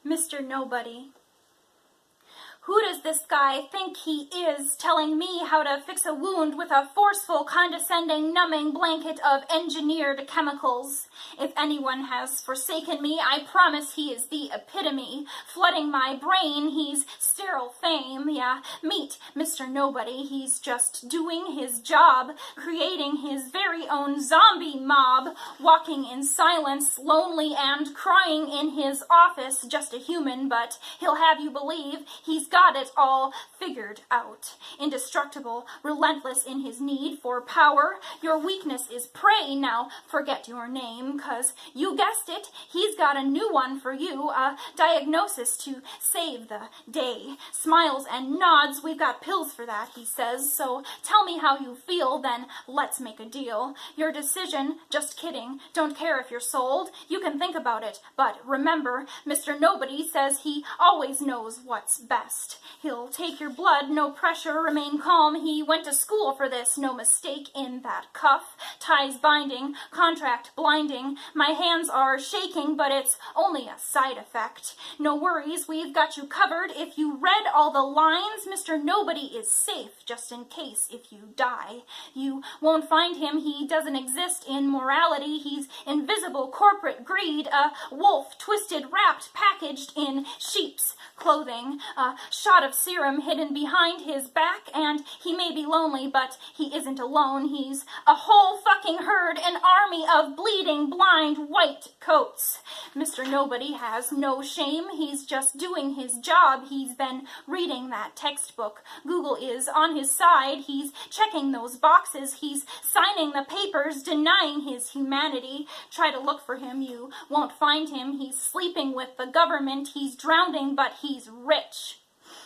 Mr. Nobody. Who does this guy think he is, telling me how to fix a wound with a forceful, condescending, numbing blanket of engineered chemicals? If anyone has forsaken me, I promise he is the epitome. Flooding my brain, he's sterile fame. Yeah, meet Mr. Nobody. He's just doing his job, creating his very own zombie mob, walking in silence, lonely and crying in his office. Just a human, but he'll have you believe he's got it all figured out. Indestructible, relentless in his need for power. Your weakness is prey. Now forget your name, 'cause you guessed it, he's got a new one for you, a diagnosis to save the day. Smiles and nods, we've got pills for that, he says, so tell me how you feel, then let's make a deal. Your decision, just kidding, don't care if you're sold, you can think about it, but remember, Mr. Nobody says he always knows what's best. He'll take your blood, no pressure, remain calm. He went to school for this, no mistake in that cuff. Ties binding, contract blinding. My hands are shaking, but it's only a side effect. No worries, we've got you covered. If you read all the lines, Mr. Nobody is safe, just in case if you die. You won't find him, he doesn't exist in morality. He's invisible corporate greed, a wolf, twisted, wrapped, packaged in sheep's clothing. A shot of serum hidden behind his back, and he may be lonely, but he isn't alone. He's a whole fucking herd, an army of bleeding, blind, white coats. Mr. Nobody has no shame. He's just doing his job. He's been reading that textbook. Google is on his side. He's checking those boxes. He's signing the papers, denying his humanity. Try to look for him. You won't find him. He's sleeping with the government. He's drowning, but he's rich.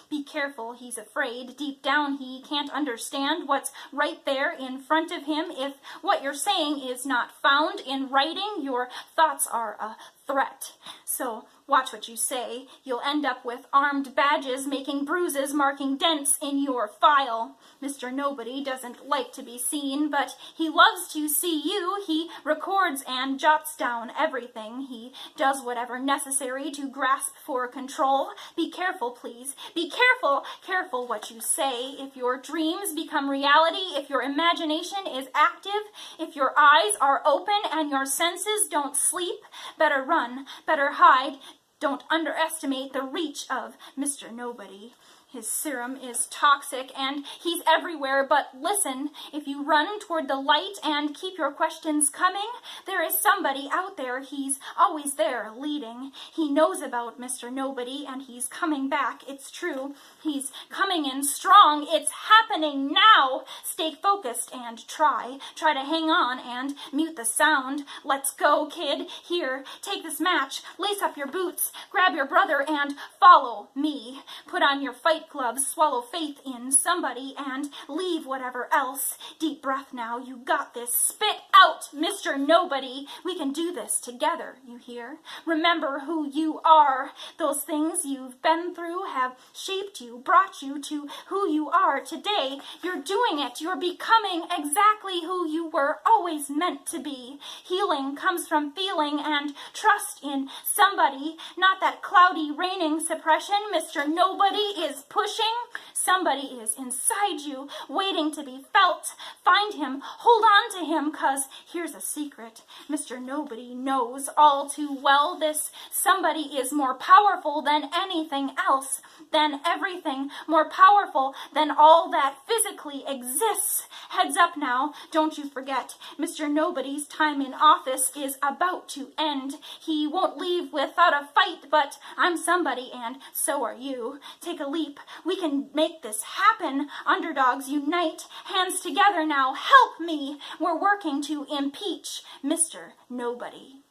Be careful, he's afraid. Deep down, he can't understand what's right there in front of him. If what you're saying is not found in writing, your thoughts are a threat. So watch what you say. You'll end up with armed badges, making bruises, marking dents in your file. Mr. Nobody doesn't like to be seen, but he loves to see you. He records and jots down everything. He does whatever necessary to grasp for control. Be careful, please. Be careful, careful what you say. If your dreams become reality, if your imagination is active, if your eyes are open and your senses don't sleep, better run, better hide. Don't underestimate the reach of Mr. Nobody. His serum is toxic and he's everywhere, but listen, if you run toward the light and keep your questions coming, there is somebody out there. He's always there leading. He knows about Mr. Nobody and he's coming back. It's true. He's coming in strong. It's happening now. Stay focused and try to hang on and mute the sound. Let's go, kid. Here, take this match, lace up your boots, grab your brother and follow me. Put on your fight gloves, swallow faith in somebody, and leave whatever else. Deep breath now. You got this. Spit out, Mr. Nobody. We can do this together, you hear? Remember who you are. Those things you've been through have shaped you, brought you to who you are today. You're doing it. You're becoming exactly who you were always meant to be. Healing comes from feeling and trust in somebody, not that cloudy, raining suppression. Mr. Nobody is pushing. Somebody is inside you, waiting to be felt. Find him, hold on to him, 'cause here's a secret. Mr. Nobody knows all too well this somebody is more powerful than anything else, than everything, more powerful than all that physically exists. Heads up now, don't you forget, Mr. Nobody's time in office is about to end. He won't leave without a fight, but I'm somebody and so are you. Take a leap. We can make this happen. Underdogs unite. Hands together now. Help me. We're working to impeach Mr. Nobody.